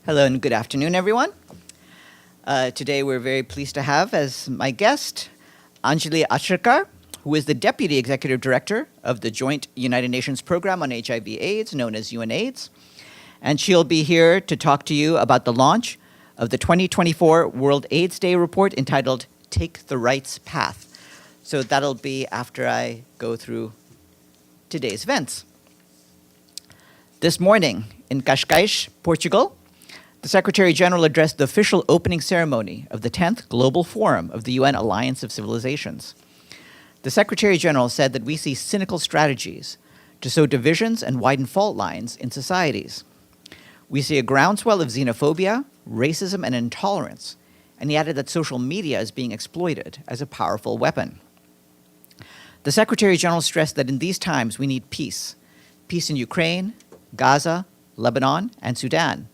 Hello and good afternoon, everyone. Today we're very pleased to have as my guest Anjali Achrekar, who is the Deputy Executive Director of the Joint United Nations Program on HIV/AIDS, known as UNAIDS. And she'll be here to talk to you about the launch of the 2024 World AIDS Day report entitled Take the Rights Path. So that'll be after I go through today's events. This morning in Cascais, Portugal, the Secretary General addressed the official opening ceremony of the 10th Global Forum of the UN Alliance of Civilizations. The Secretary General said that we see cynical strategies to sow divisions and widen fault lines in societies. We see a groundswell of xenophobia, racism, and intolerance, and he added that social media is being exploited as a powerful weapon. The Secretary General stressed that in these times we need peace. Peace in Ukraine, Gaza, Lebanon, and Sudan.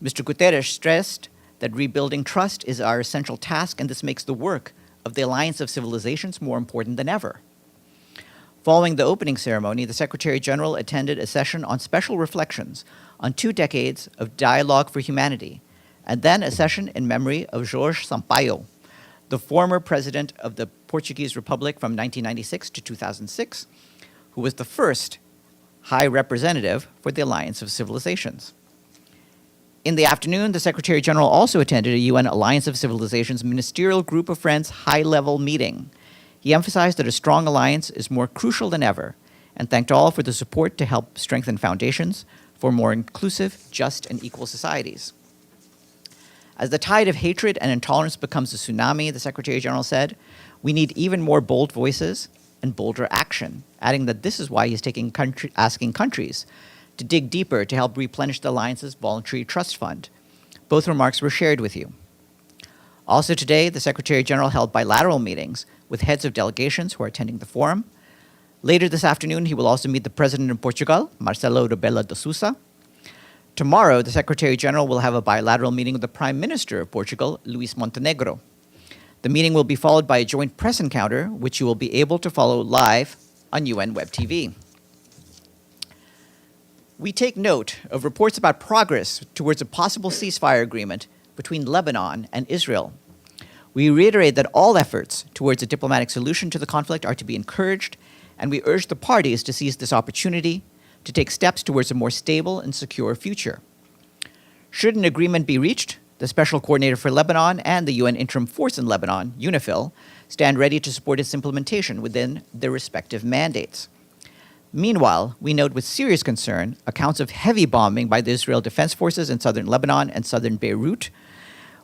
Mr. Guterres stressed that rebuilding trust is our essential task, and this makes the work of the Alliance of Civilizations more important than ever. Following the opening ceremony, the Secretary General attended a session on special reflections on 2 decades of dialogue for humanity, and then a session in memory of Jorge Sampaio, the former president of the Portuguese Republic from 1996 to 2006, who was the first High Representative for the Alliance of Civilizations. In the afternoon, the Secretary General also attended a UN Alliance of Civilizations Ministerial Group of Friends high-level meeting. He emphasized that a strong alliance is more crucial than ever and thanked all for the support to help strengthen foundations for more inclusive, just, and equal societies. As the tide of hatred and intolerance becomes a tsunami, the Secretary General said, we need even more bold voices and bolder action, adding that this is why he's asking countries to dig deeper to help replenish the Alliance's voluntary trust fund. Both remarks were shared with you. Also today, the Secretary General held bilateral meetings with heads of delegations who are attending the forum. Later this afternoon, he will also meet the President of Portugal, Marcelo Rebelo de Sousa. Tomorrow, the Secretary General will have a bilateral meeting with the Prime Minister of Portugal, Luis Montenegro. The meeting will be followed by a joint press encounter, which you will be able to follow live on UN Web TV. We take note of reports about progress towards a possible ceasefire agreement between Lebanon and Israel. We reiterate that all efforts towards a diplomatic solution to the conflict are to be encouraged, and we urge the parties to seize this opportunity to take steps towards a more stable and secure future. Should an agreement be reached, the Special Coordinator for Lebanon and the UN Interim Force in Lebanon, UNIFIL, stand ready to support its implementation within their respective mandates. Meanwhile, we note with serious concern accounts of heavy bombing by the Israel Defense Forces in southern Lebanon and southern Beirut,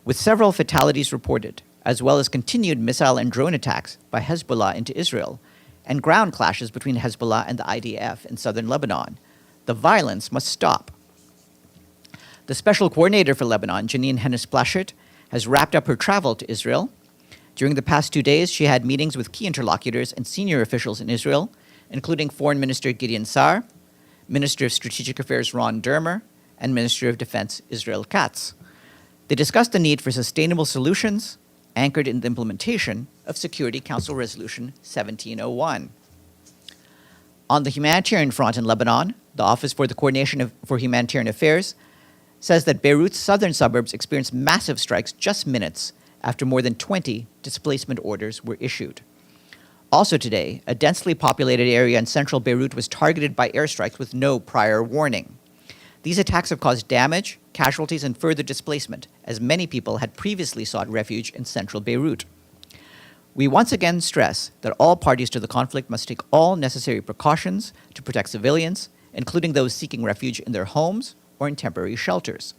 with several fatalities reported, as well as continued missile and drone attacks by Hezbollah into Israel, and ground clashes between Hezbollah and the IDF in southern Lebanon. The violence must stop. The Special Coordinator for Lebanon, Janine Hennis-Plasschaert, has wrapped up her travel to Israel. During the past 2 days, she had meetings with key interlocutors and senior officials in Israel, including Foreign Minister Gideon Sa'ar, Minister of Strategic Affairs Ron Dermer, and Minister of Defense Israel Katz. They discussed the need for sustainable solutions anchored in the implementation of Security Council Resolution 1701. On the humanitarian front in Lebanon, the Office for the Coordination for Humanitarian Affairs says that Beirut's southern suburbs experienced massive strikes just minutes after more than 20 displacement orders were issued. Also today, a densely populated area in central Beirut was targeted by airstrikes with no prior warning. These attacks have caused damage, casualties, and further displacement, as many people had previously sought refuge in central Beirut. We once again stress that all parties to the conflict must take all necessary precautions to protect civilians, including those seeking refuge in their homes or in temporary shelters.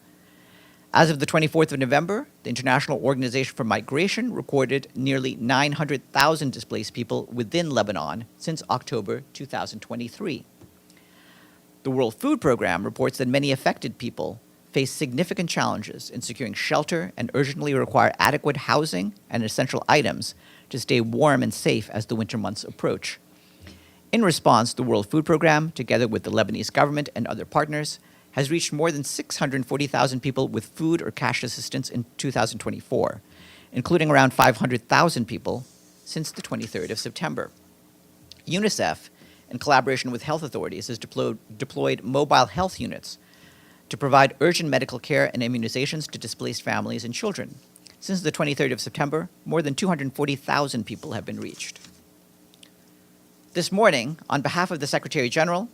As of the 24th of November, the International Organization for Migration recorded nearly 900,000 displaced people within Lebanon since October 2023. The World Food Programme reports that many affected people face significant challenges in securing shelter and urgently require adequate housing and essential items to stay warm and safe as the winter months approach. In response, the World Food Programme, together with the Lebanese government and other partners, has reached more than 640,000 people with food or cash assistance in 2024, including around 500,000 people since the 23rd of September. UNICEF, in collaboration with health authorities, has deployed mobile health units to provide urgent medical care and immunizations to displaced families and children. Since the 23rd of September, more than 240,000 people have been reached. This morning, on behalf of the Secretary General,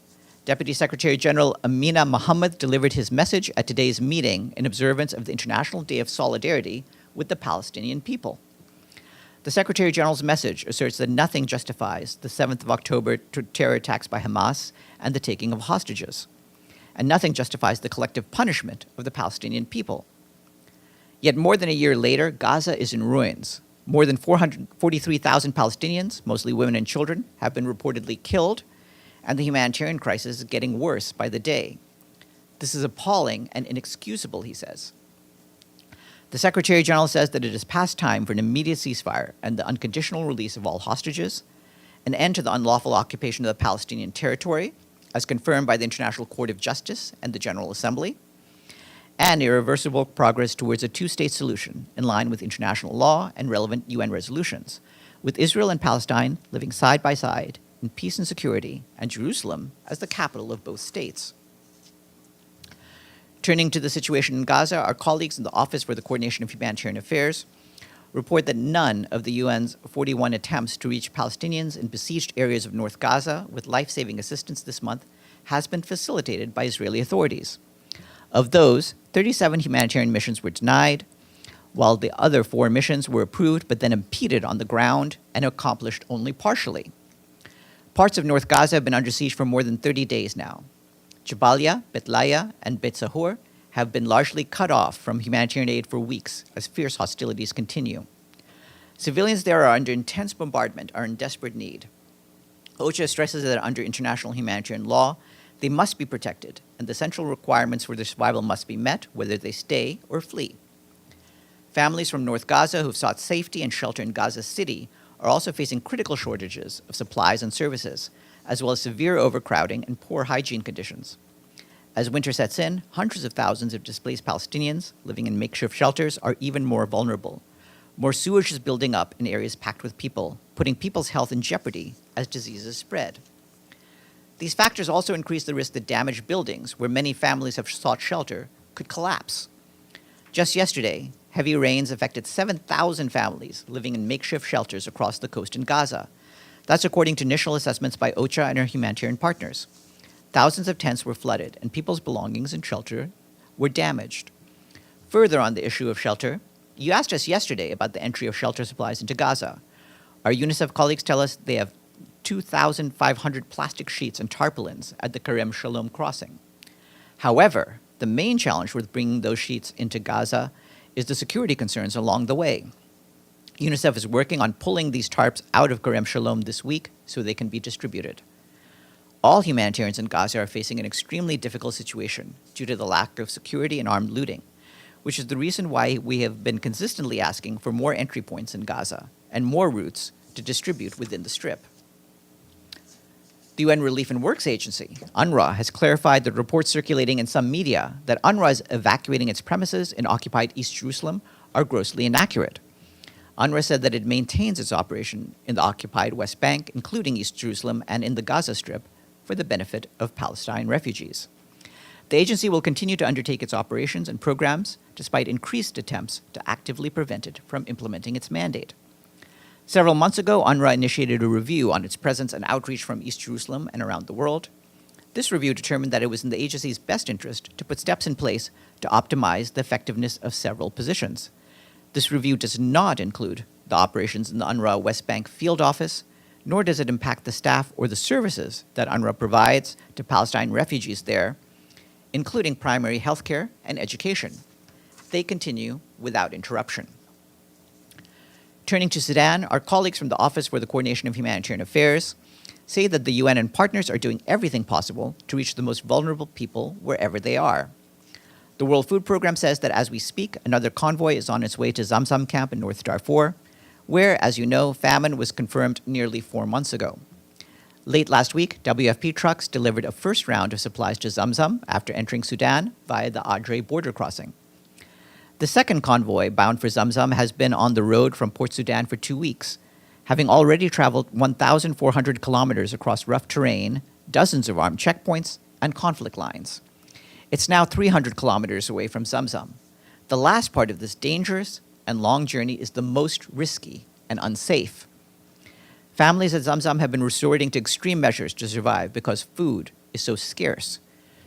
Deputy Secretary General Amina Mohammed delivered his message at today's meeting in observance of the International Day of Solidarity with the Palestinian people. The Secretary General's message asserts that nothing justifies the 7th of October terror attacks by Hamas and the taking of hostages, and nothing justifies the collective punishment of the Palestinian people. Yet more than a year later, Gaza is in ruins. More than 443,000 Palestinians, mostly women and children, have been reportedly killed, and the humanitarian crisis is getting worse by the day. This is appalling and inexcusable, he says. The Secretary General says that it is past time for an immediate ceasefire and the unconditional release of all hostages, an end to the unlawful occupation of the Palestinian territory, as confirmed by the International Court of Justice and the General Assembly, and irreversible progress towards a two-state solution in line with international law and relevant UN resolutions, with Israel and Palestine living side by side in peace and security, and Jerusalem as the capital of both states. Turning to the situation in Gaza, our colleagues in the Office for the Coordination of Humanitarian Affairs report that none of the UN's 41 attempts to reach Palestinians in besieged areas of North Gaza with life-saving assistance this month has been facilitated by Israeli authorities. Of those, 37 humanitarian missions were denied, while the other 4 missions were approved but then impeded on the ground and accomplished only partially. Parts of North Gaza have been under siege for more than 30 days now. Jabalia, Betlaya, and Bet Sahur have been largely cut off from humanitarian aid for weeks as fierce hostilities continue. Civilians there are under intense bombardment, are in desperate need. OCHA stresses that under international humanitarian law, they must be protected, and the central requirements for their survival must be met, whether they stay or flee. Families from North Gaza who've sought safety and shelter in Gaza City are also facing critical shortages of supplies and services, as well as severe overcrowding and poor hygiene conditions. As winter sets in, hundreds of thousands of displaced Palestinians living in makeshift shelters are even more vulnerable. More sewage is building up in areas packed with people, putting people's health in jeopardy as diseases spread. These factors also increase the risk that damaged buildings, where many families have sought shelter, could collapse. Just yesterday, heavy rains affected 7,000 families living in makeshift shelters across the coast in Gaza. That's according to initial assessments by OCHA and our humanitarian partners. Thousands of tents were flooded, and people's belongings and shelter were damaged. Further on the issue of shelter, you asked us yesterday about the entry of shelter supplies into Gaza. Our UNICEF colleagues tell us they have 2,500 plastic sheets and tarpaulins at the Kerem Shalom crossing. However, the main challenge with bringing those sheets into Gaza is the security concerns along the way. UNICEF is working on pulling these tarps out of Kerem Shalom this week so they can be distributed. All humanitarians in Gaza are facing an extremely difficult situation due to the lack of security and armed looting, which is the reason why we have been consistently asking for more entry points in Gaza and more routes to distribute within the Strip. The UN Relief and Works Agency, UNRWA, has clarified that reports circulating in some media that UNRWA is evacuating its premises in occupied East Jerusalem are grossly inaccurate. UNRWA said that it maintains its operation in the occupied West Bank, including East Jerusalem and in the Gaza Strip, for the benefit of Palestine refugees. The agency will continue to undertake its operations and programs despite increased attempts to actively prevent it from implementing its mandate. Several months ago, UNRWA initiated a review on its presence and outreach from East Jerusalem and around the world. This review determined that it was in the agency's best interest to put steps in place to optimize the effectiveness of several positions. This review does not include the operations in the UNRWA West Bank field office, nor does it impact the staff or the services that UNRWA provides to Palestine refugees there, including primary health care and education. They continue without interruption. Turning to Sudan, our colleagues from the Office for the Coordination of Humanitarian Affairs say that the UN and partners are doing everything possible to reach the most vulnerable people wherever they are. The World Food Programme says that as we speak, another convoy is on its way to Zamzam camp in North Darfur, where, as you know, famine was confirmed nearly 4 months ago. Late last week, WFP trucks delivered a first round of supplies to Zamzam after entering Sudan via the Adre border crossing. The second convoy bound for Zamzam has been on the road from Port Sudan for 2 weeks, having already traveled 1,400 kilometers across rough terrain, dozens of armed checkpoints, and conflict lines. It's now 300 kilometers away from Zamzam. The last part of this dangerous and long journey is the most risky and unsafe. Families at Zamzam have been resorting to extreme measures to survive because food is so scarce.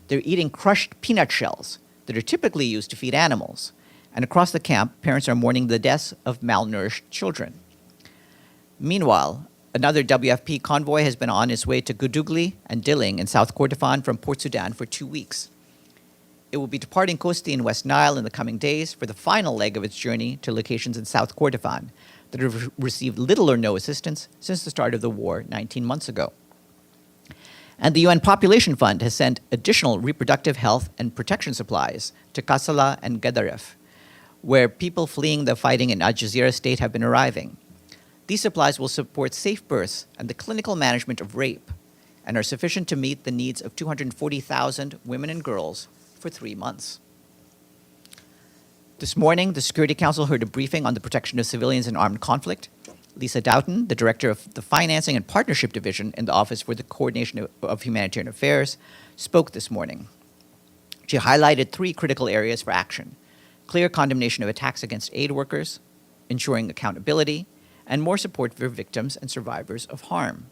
They're eating crushed peanut shells that are typically used to feed animals. And across the camp, parents are mourning the deaths of malnourished children. Meanwhile, another WFP convoy has been on its way to Gudugli and Dilling in South Kordofan from Port Sudan for 2 weeks. It will be departing Kosti in West Nile in the coming days for the final leg of its journey to locations in South Kordofan that have received little or no assistance since the start of the war 19 months ago. And the UN Population Fund has sent additional reproductive health and protection supplies to Kassala and Gadaref, where people fleeing the fighting in Al Jazeera state have been arriving. These supplies will support safe births and the clinical management of rape and are sufficient to meet the needs of 240,000 women and girls for 3 months. This morning, the Security Council heard a briefing on the protection of civilians in armed conflict. Lisa Doughton, the director of the Financing and Partnership Division in the Office for the Coordination of Humanitarian Affairs, spoke this morning. She highlighted 3 critical areas for action: clear condemnation of attacks against aid workers, ensuring accountability, and more support for victims and survivors of harm.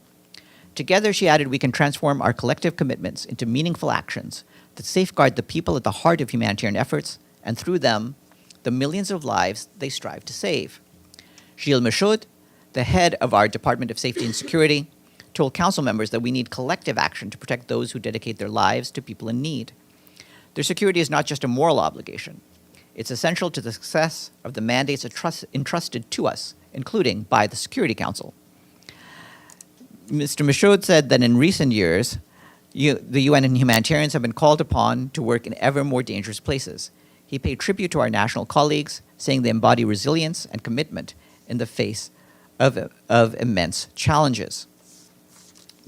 Together, she added, we can transform our collective commitments into meaningful actions that safeguard the people at the heart of humanitarian efforts, and through them, the millions of lives they strive to save. Gilles Michaud, the head of our Department of Safety and Security, told council members that we need collective action to protect those who dedicate their lives to people in need. Their security is not just a moral obligation. It's essential to the success of the mandates entrusted to us, including by the Security Council. Mr. Michaud said that in recent years, the UN and humanitarians have been called upon to work in ever more dangerous places. He paid tribute to our national colleagues, saying they embody resilience and commitment in the face of immense challenges.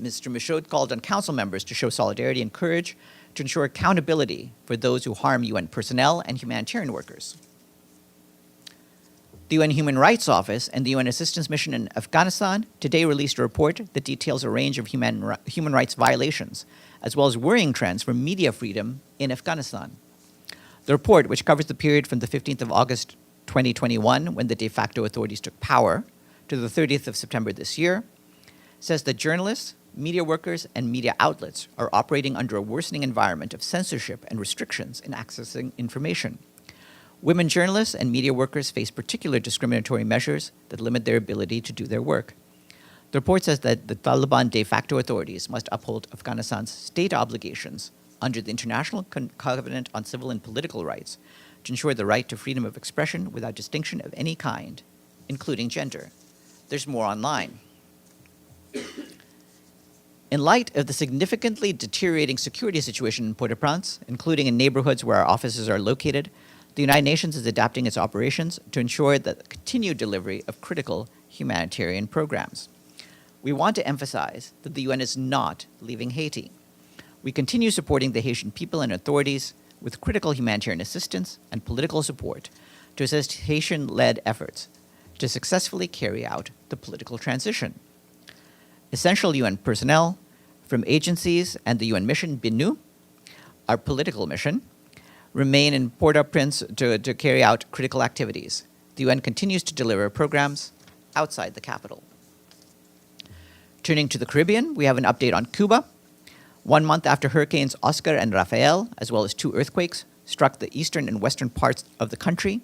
Mr. Michaud called on council members to show solidarity and courage to ensure accountability for those who harm UN personnel and humanitarian workers. The UN Human Rights Office and the UN Assistance Mission in Afghanistan today released a report that details a range of human rights violations, as well as worrying trends for media freedom in Afghanistan. The report, which covers the period from the 15th of August 2021, when the de facto authorities took power, to the 30th of September this year, says that journalists, media workers, and media outlets are operating under a worsening environment of censorship and restrictions in accessing information. Women journalists and media workers face particular discriminatory measures that limit their ability to do their work. The report says that the Taliban de facto authorities must uphold Afghanistan's state obligations under the International Covenant on Civil and Political Rights to ensure the right to freedom of expression without distinction of any kind, including gender. There's more online. In light of the significantly deteriorating security situation in Port-au-Prince, including in neighborhoods where our offices are located, the United Nations is adapting its operations to ensure the continued delivery of critical humanitarian programs. We want to emphasize that the UN is not leaving Haiti. We continue supporting the Haitian people and authorities with critical humanitarian assistance and political support to assist Haitian-led efforts to successfully carry out the political transition. Essential UN personnel from agencies and the UN mission BINU, our political mission, remain in Port-au-Prince to carry out critical activities. The UN continues to deliver programs outside the capital. Turning to the Caribbean, we have an update on Cuba. 1 month after Hurricanes Oscar and Rafael, as well as 2 earthquakes, struck the eastern and western parts of the country,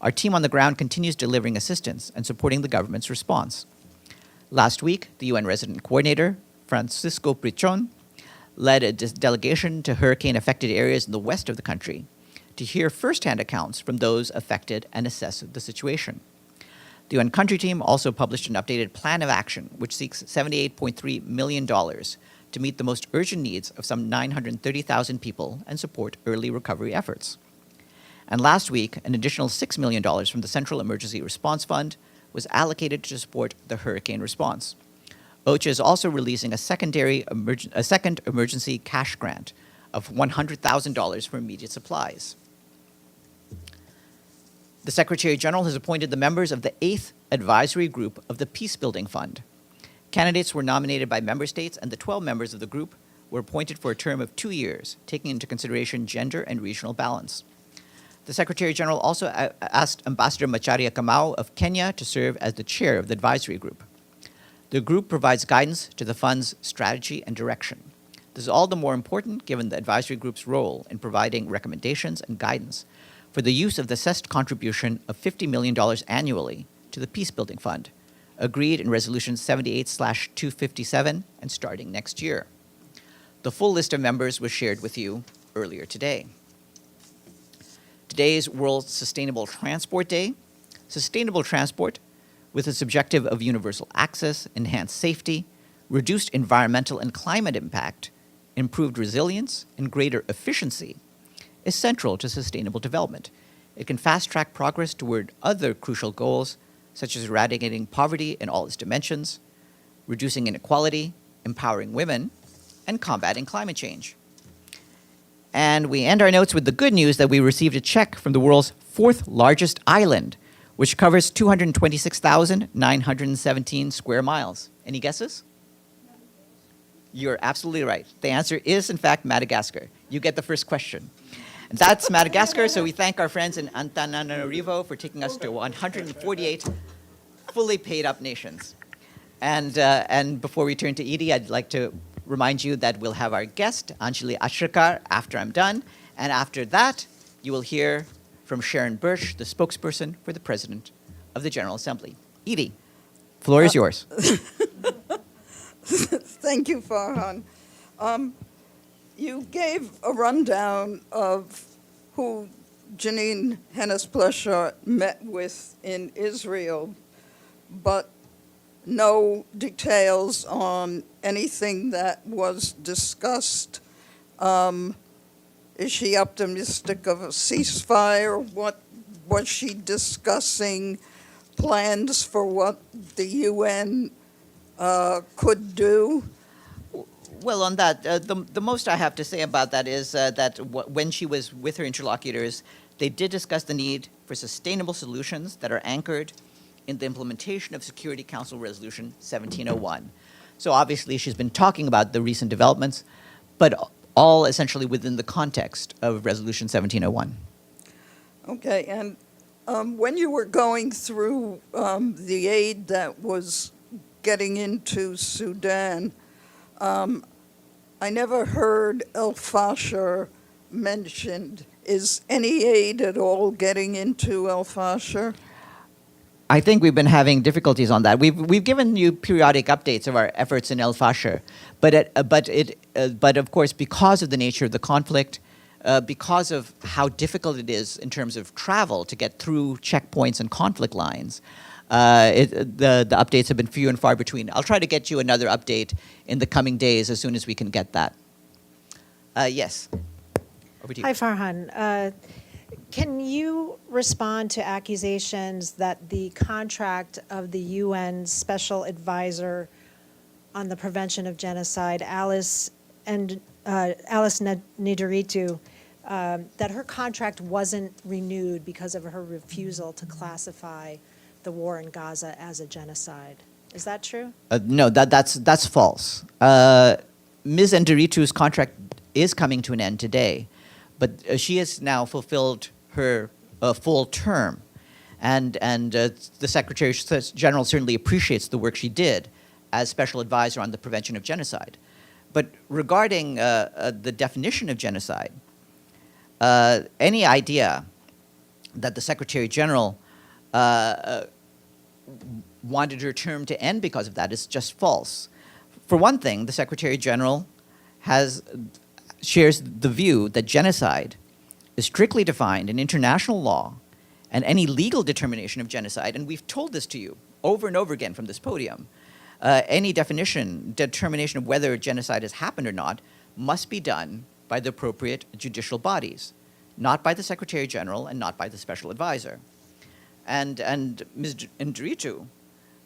our team on the ground continues delivering assistance and supporting the government's response. Last week, the UN resident coordinator, Francisco Prichon, led a delegation to hurricane-affected areas in the west of the country to hear firsthand accounts from those affected and assess the situation. The UN country team also published an updated plan of action, which seeks $78.3 million to meet the most urgent needs of some 930,000 people and support early recovery efforts. And last week, an additional $6 million from the Central Emergency Response Fund was allocated to support the hurricane response. OCHA is also releasing a second emergency cash grant of $100,000 for immediate supplies. The Secretary General has appointed the members of the 8th Advisory Group of the Peacebuilding Fund. Candidates were nominated by member states, and the 12 members of the group were appointed for a term of 2 years, taking into consideration gender and regional balance. The Secretary General also asked Ambassador Macharia Kamau of Kenya to serve as the chair of the advisory group. The group provides guidance to the fund's strategy and direction. This is all the more important given the advisory group's role in providing recommendations and guidance for the use of the assessed contribution of $50 million annually to the Peacebuilding Fund, agreed in Resolution 78/257 and starting next year. The full list of members was shared with you earlier today. Today is World Sustainable Transport Day. Sustainable transport, with its objective of universal access, enhanced safety, reduced environmental and climate impact, improved resilience, and greater efficiency, is central to sustainable development. It can fast-track progress toward other crucial goals, such as eradicating poverty in all its dimensions, reducing inequality, empowering women, and combating climate change. And we end our notes with the good news that we received a check from the world's fourth largest island, which covers 226,917 square miles. Any guesses? You're absolutely right. The answer is, in fact, Madagascar. You get the first question. And that's Madagascar, so we thank our friends in Antananarivo for taking us to 148 fully paid up nations. And before we turn to Edie, I'd like to remind you that we'll have our guest, Anjali Ashrikar, after I'm done. And after that, you will hear from Sharon Birch, the spokesperson for the President of the General Assembly. Edie, floor is yours. Thank you, Farhan. You gave a rundown of who Janine Hennes-Pleshart met with in Israel, but no details on anything that was discussed. Is she optimistic of a ceasefire? What was she discussing? Plans for what the UN could do? Well, on that, the most I have to say about that is that when she was with her interlocutors, they did discuss the need for sustainable solutions that are anchored in the implementation of Security Council Resolution 1701. So obviously she's been talking about the recent developments, but all essentially within the context of Resolution 1701. Okay, and when you were going through the aid that was getting into Sudan, I never heard El Fasher mentioned. Is any aid at all getting into El Fasher? I think we've been having difficulties on that. We've given you periodic updates of our efforts in El Fasher, but of course, because of the nature of the conflict, because of how difficult it is in terms of travel to get through checkpoints and conflict lines, the updates have been few and far between. I'll try to get you another update in the coming days as soon as we can get that. Yes. Over to you. Hi, Farhan. Can you respond to accusations that the contract of the UN Special Advisor on the Prevention of Genocide, Alice Nederitu, that her contract wasn't renewed because of her refusal to classify the war in Gaza as a genocide? Is that true? No, that's false. Ms. Nderitu's contract is coming to an end today, but she has now fulfilled her full term, and the Secretary General certainly appreciates the work she did as Special Advisor on the Prevention of Genocide. But regarding the definition of genocide, any idea that the Secretary General wanted her term to end because of that is just false. For one thing, the Secretary General shares the view that genocide is strictly defined in international law, and any legal determination of genocide, and we've told this to you over and over again from this podium, any determination of whether genocide has happened or not must be done by the appropriate judicial bodies, not by the Secretary General and not by the Special Advisor. And Ms. Nderitu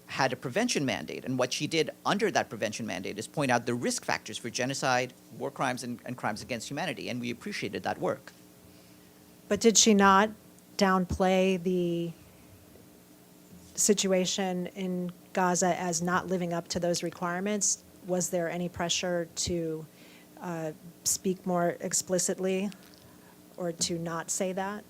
had a prevention mandate, and what she did under that prevention mandate is point out the risk factors for genocide, war crimes, and crimes against humanity, and we appreciated that work. But did she not downplay the situation in Gaza as not living up to those requirements? Was there any pressure to speak more explicitly or to not say that?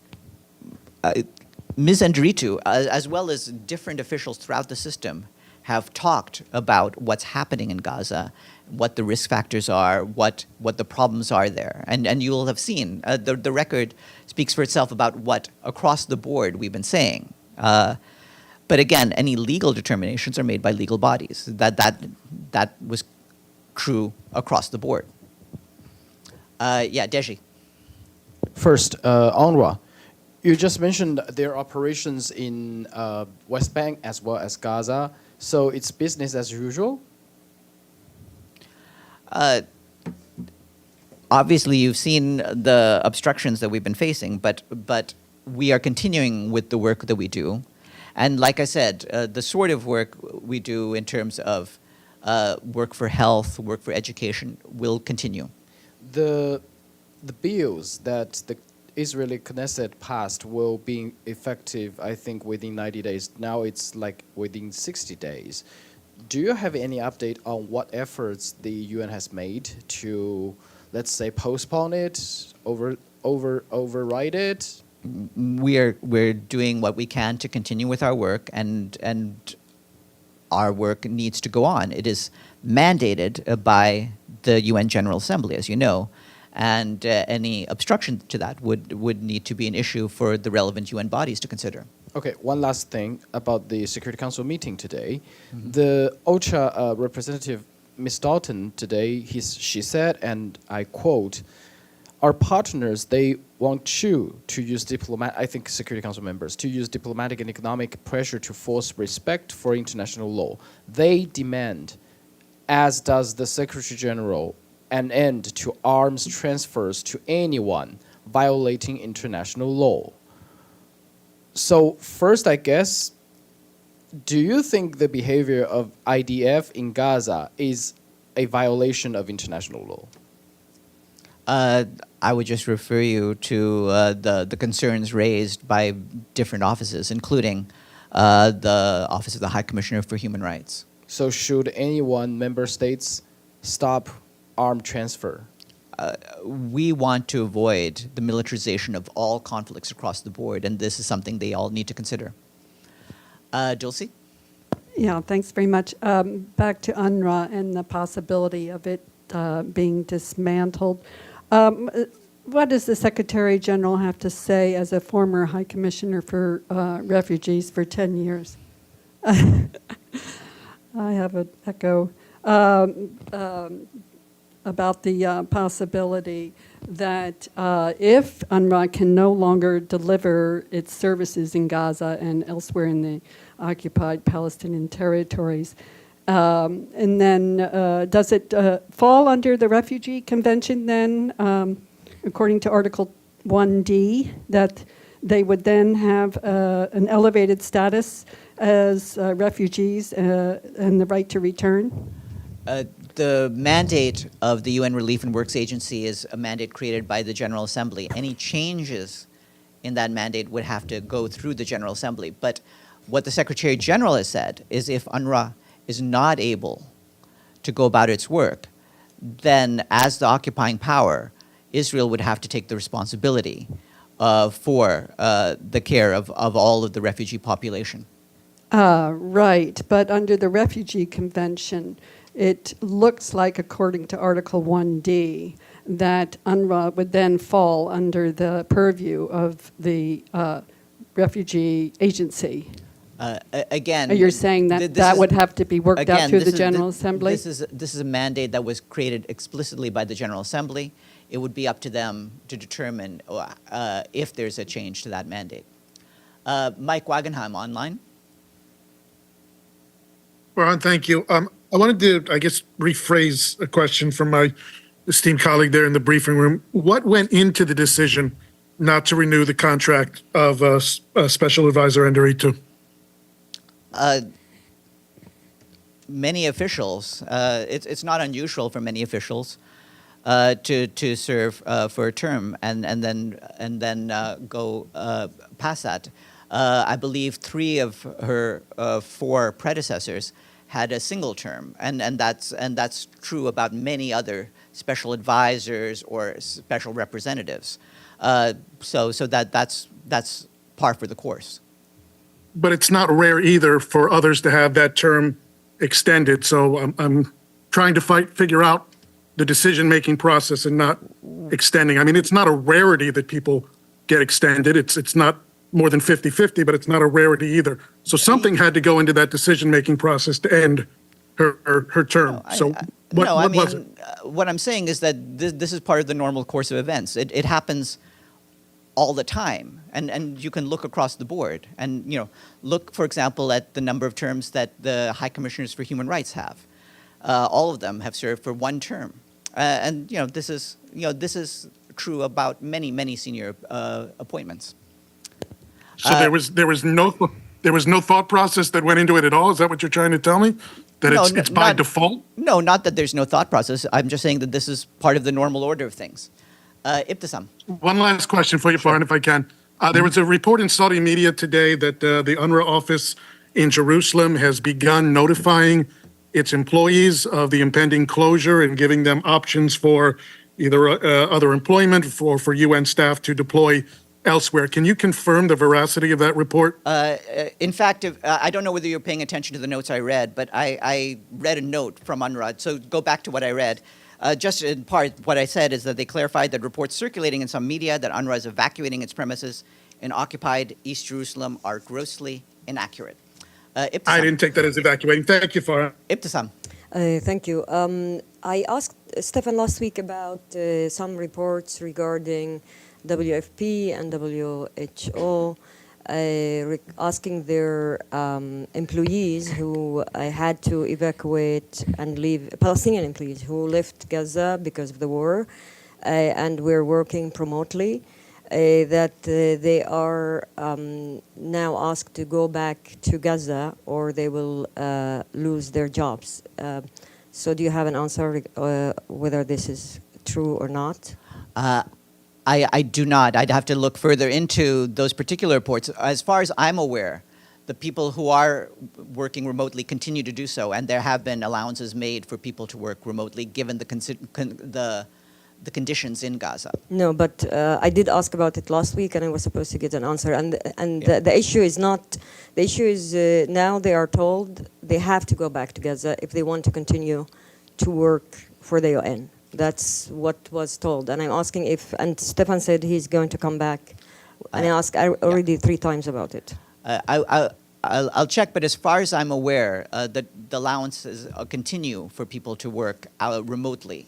Ms. Enderitu, as well as different officials throughout the system, have talked about what's happening in Gaza, what the risk factors are, what the problems are there. And you will have seen, the record speaks for itself about what, across the board, we've been saying. But again, any legal determinations are made by legal bodies. That was true across the board. Yeah, Deji. First, UNRWA. You just mentioned their operations in West Bank as well as Gaza. So it's business as usual? Obviously, you've seen the obstructions that we've been facing, but we are continuing with the work that we do. And like I said, the sort of work we do in terms of work for health, work for education will continue. The bills that the Israeli Knesset passed will be effective, I think, within 90 days. Now it's like within 60 days. Do you have any update on what efforts the UN has made to, let's say, postpone it, override it? We're doing what we can to continue with our work, and our work needs to go on. It is mandated by the UN General Assembly, as you know, and any obstruction to that would need to be an issue for the relevant UN bodies to consider. Okay, one last thing about the Security Council meeting today. The OCHA representative, Ms. Dalton, today, she said, and I quote, "Our partners, they want you to use I think Security Council members, to use diplomatic and economic pressure to force respect for international law. They demand, as does the Secretary General, an end to arms transfers to anyone violating international law." So first, I guess, do you think the behavior of IDF in Gaza is a violation of international law? I would just refer you to the concerns raised by different offices, including the Office of the High Commissioner for Human Rights. So should member states stop arm transfer? We want to avoid the militarization of all conflicts across the board, and this is something they all need to consider. Dulcie? Yeah, thanks very much. Back to UNRWA and the possibility of it being dismantled. What does the Secretary General have to say as a former High Commissioner for Refugees for 10 years? I have an echo. About the possibility that if UNRWA can no longer deliver its services in Gaza and elsewhere in the occupied Palestinian territories, and then does it fall under the Refugee Convention then, according to Article 1D, that they would then have an elevated status as refugees and the right to return? The mandate of the UN Relief and Works Agency is a mandate created by the General Assembly. Any changes in that mandate would have to go through the General Assembly. But what the Secretary General has said is if UNRWA is not able to go about its work, then as the occupying power, Israel would have to take the responsibility for the care of all of the refugee population. Right, but under the Refugee Convention, it looks like, according to Article 1D, that UNRWA would then fall under the purview of the refugee agency. Again, you're saying that would have to be worked out through the General Assembly? This is a mandate that was created explicitly by the General Assembly. It would be up to them to determine if there's a change to that mandate. Mike Wagenheim online. Farhan, thank you. I wanted to, I guess, rephrase a question from my esteemed colleague there in the briefing room. What went into the decision not to renew the contract of Special Advisor Enderitu? Many officials, it's not unusual for many officials to serve for a term and then go past that. I believe 3 of her 4 predecessors had a single term, and that's true about many other special advisors or special representatives. So that's par for the course. But it's not rare either for others to have that term extended. So I'm trying to figure out the decision-making process and not extending. I mean, it's not a rarity that people get extended. It's not more than 50-50, but it's not a rarity either. So something had to go into that decision-making process to end her term. So what was it? What I'm saying is that this is part of the normal course of events. It happens all the time, and you can look across the board, and look, for example, at the number of terms that the High Commissioners for Human Rights have. All of them have served for one term, and this is true about many senior appointments. So there was no thought process that went into it at all? Is that what you're trying to tell me? That No, it's by default? No, not that there's no thought process. I'm just saying that this is part of the normal order of things. Ibtisam. One last question for you, Farhan, if I can. There was a report in Saudi media today that the UNRWA office in Jerusalem has begun notifying its employees of the impending closure and giving them options for either other employment for UN staff to deploy elsewhere. Can you confirm the veracity of that report? In fact, I don't know whether you're paying attention to the notes I read, but I read a note from UNRWA. So go back to what I read. Just in part, what I said is that they clarified that reports circulating in some media that UNRWA is evacuating its premises in occupied East Jerusalem are grossly inaccurate. Ibtisam. I didn't take that as evacuating. Thank you, Farhan. Ibtisam. Thank you. I asked Stefan last week about some reports regarding WFP and WHO asking their employees who had to evacuate and leave, Palestinian employees who left Gaza because of the war and were working remotely, that they are now asked to go back to Gaza or they will lose their jobs. So do you have an answer whether this is true or not? I do not. I'd have to look further into those particular reports. As far as I'm aware, the people who are working remotely continue to do so, and there have been allowances made for people to work remotely given the conditions in Gaza. No, but I did ask about it last week, and I was supposed to get an answer. And Yeah. the issue is not. The issue is now they are told they have to go back to Gaza if they want to continue to work for the UN. That's what was told. And I'm asking if, and Stefan said he's going to come back. And I asked already 3 times about it. I'll check, but as far as I'm aware, the allowances continue for people to work remotely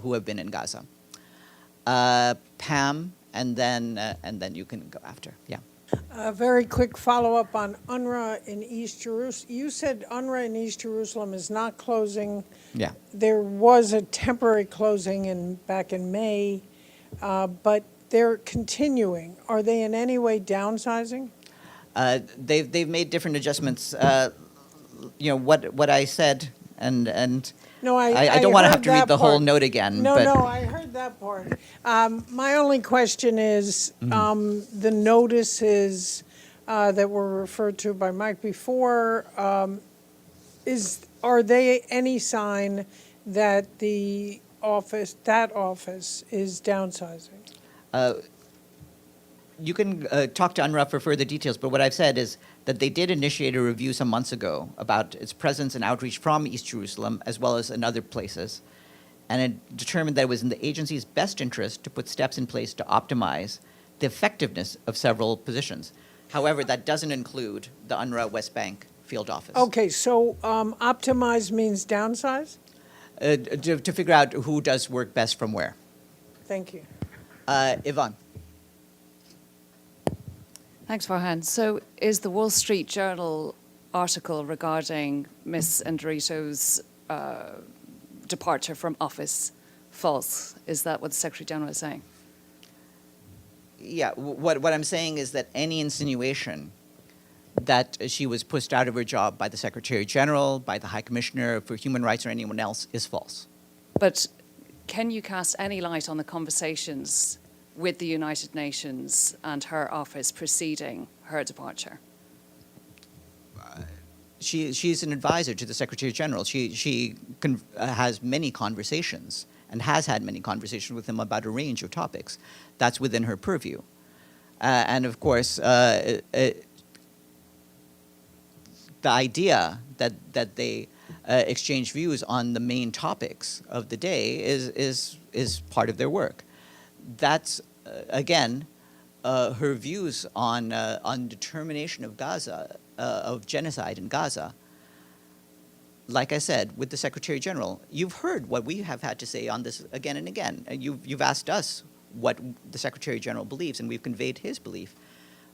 who have been in Gaza. Pam, and then you can go after. Yeah. A very quick follow-up on UNRWA in East Jerusalem. You said UNRWA in East Jerusalem is not closing. Yeah. There was a temporary closing back in May, but they're continuing. Are they in any way downsizing? They've made different adjustments. What I said, and No, I don't want to have to read that the whole part. note again. No, but no, I heard that part. My only question is, the notices that were referred to by Mike before, are they any sign that that office is downsizing? You can talk to UNRWA for further details, but what I've said is that they did initiate a review some months ago about its presence and outreach from East Jerusalem, as well as in other places, and it determined that it was in the agency's best interest to put steps in place to optimize the effectiveness of several positions. However, that doesn't include the UNRWA West Bank field office. Okay, so optimize means downsize? To figure out who does work best from where. Thank you. Yvonne. Thanks, Farhan. So is the Wall Street Journal article regarding Ms. Ndorito's departure from office false? Is that what the Secretary General is saying? Yeah, what I'm saying is that any insinuation that she was pushed out of her job by the Secretary General, by the High Commissioner for Human Rights, or anyone else is false. But can you cast any light on the conversations with the United Nations and her office preceding her departure? she's an advisor to the Secretary General. She has many conversations and has had many conversations with him about a range of topics. That's within her purview. And of course, the idea that they exchange views on the main topics of the day is part of their work. That's again her views on determination of Gaza, of genocide in Gaza. Like I said, with the Secretary General, you've heard what we have had to say on this again and again. You've asked us what the Secretary General believes, and we've conveyed his belief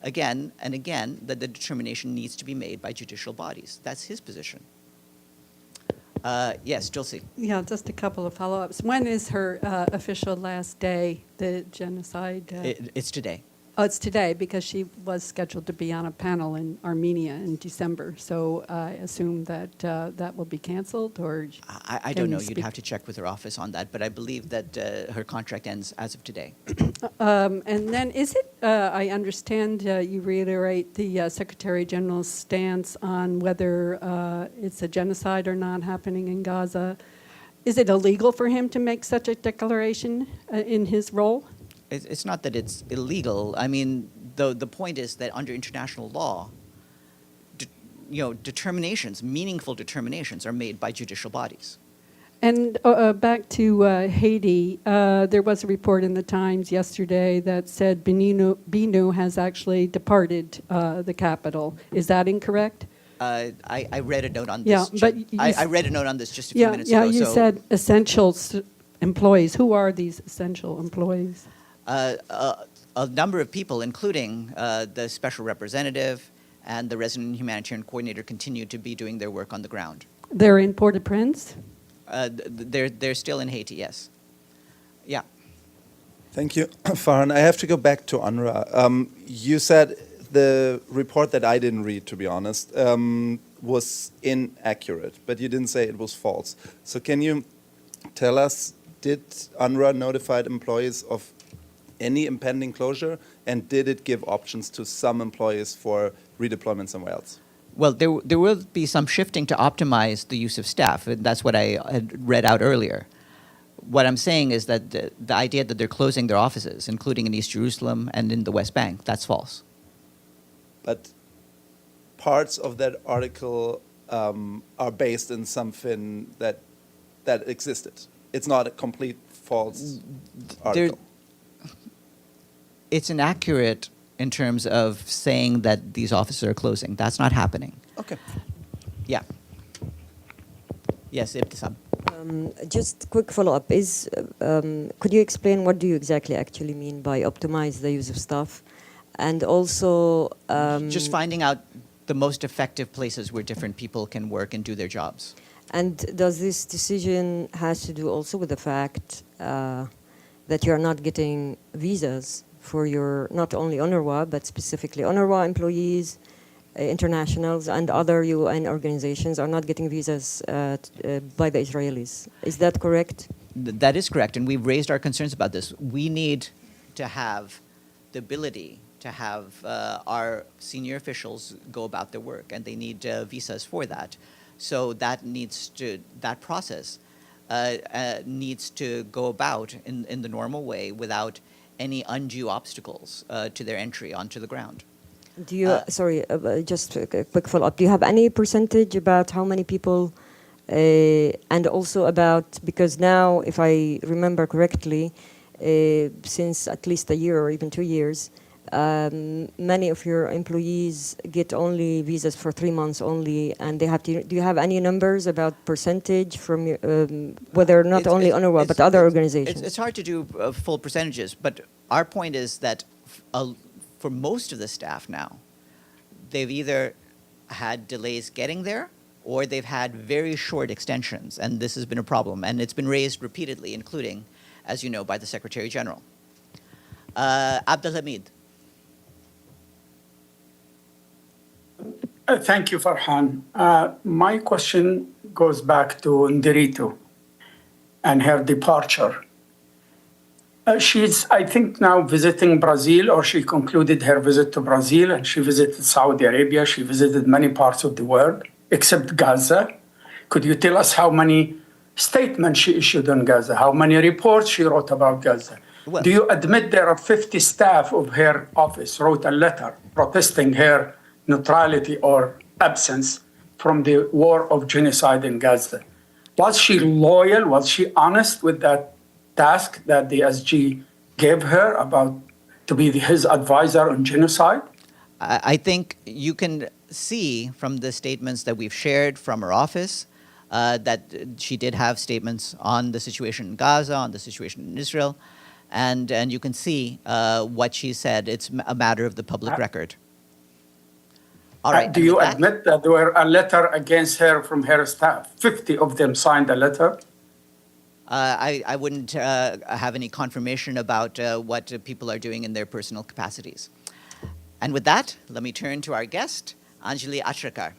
again and again that the determination needs to be made by judicial bodies. That's his position. Yes, Dulcie. Yeah, just a couple of follow-ups. When is her official last day, the genocide? It's today. Oh, it's today, because she was scheduled to be on a panel in Armenia in December. So I assume that that will be canceled, or I don't know. You'd have to check with her office on that, but I believe that her contract ends as of today. And then is it, I understand you reiterate the Secretary General's stance on whether it's a genocide or not happening in Gaza. Is it illegal for him to make such a declaration in his role? It's not that it's illegal. I mean, the point is that under international law, determinations, meaningful determinations, are made by judicial bodies. And back to Haiti, there was a report in the Times yesterday that said Binu has actually departed the capital. Is that incorrect? I read a note on this. Yeah, but I read a note on this just a few minutes ago. Yeah, you said essential employees. Who are these essential employees? A number of people, including the special representative and the resident humanitarian coordinator, continue to be doing their work on the ground. They're in Port-au-Prince? They're still in Haiti, yes. Yeah. Thank you, Farhan. I have to go back to UNRWA. You said the report that I didn't read, to be honest, was inaccurate, but you didn't say it was false. So can you tell us, did UNRWA notify employees of any impending closure, and did it give options to some employees for redeployment somewhere else? Well, there will be some shifting to optimize the use of staff. And that's what I had read out earlier. What I'm saying is that the idea that they're closing their offices, including in East Jerusalem and in the West Bank, that's false. But parts of that article are based in something that existed. It's not a complete false article. It's inaccurate in terms of saying that these offices are closing. That's not happening. Okay. Yeah. Yes, Ibtisam. Just quick follow-up. Could you explain what do you exactly actually mean by optimize the use of staff? And also... just finding out the most effective places where different people can work and do their jobs. And does this decision has to do also with the fact that you're not getting visas for your, not only UNRWA, but specifically UNRWA employees, internationals, and other UN organizations are not getting visas by the Israelis. Is that correct? That is correct, and we've raised our concerns about this. We need to have the ability to have our senior officials go about their work, and they need visas for that. So that process needs to go about in the normal way without any undue obstacles to their entry onto the ground. Do you, just a quick follow-up. Do you have any percentage about how many people, and also about, because now, if I remember correctly, since at least a year or even 2 years, many of your employees get only visas for 3 months only, and they have to. Do you have any numbers about percentage from your, whether not only UNRWA but other organizations? It's hard to do full percentages, but our point is that for most of the staff now, they've either had delays getting there, or they've had very short extensions, and this has been a problem, and it's been raised repeatedly, including, as you know, by the Secretary General. Abdelhamid. Thank you, Farhan. My question goes back to Nderitu and her departure. She's, I think, now visiting Brazil, or she concluded her visit to Brazil, and she visited Saudi Arabia. She visited many parts of the world. except Gaza? Could you tell us how many statements she issued on Gaza? How many reports she wrote about Gaza? Well- Do you admit there are 50 staff of her office wrote a letter protesting her neutrality or absence from the war of genocide in Gaza? Was she loyal? Was she honest with that task that the SG gave her about to be his advisor on genocide? I think you can see from the statements that we've shared from her office that she did have statements on the situation in Gaza, on the situation in Israel, and you can see what she said. It's a matter of the public record. All right. Do and you with that- admit that there were a letter against her from her staff? 50 of them signed a letter. I wouldn't have any confirmation about what people are doing in their personal capacities. And with that, let me turn to our guest, Anjali Achrekar.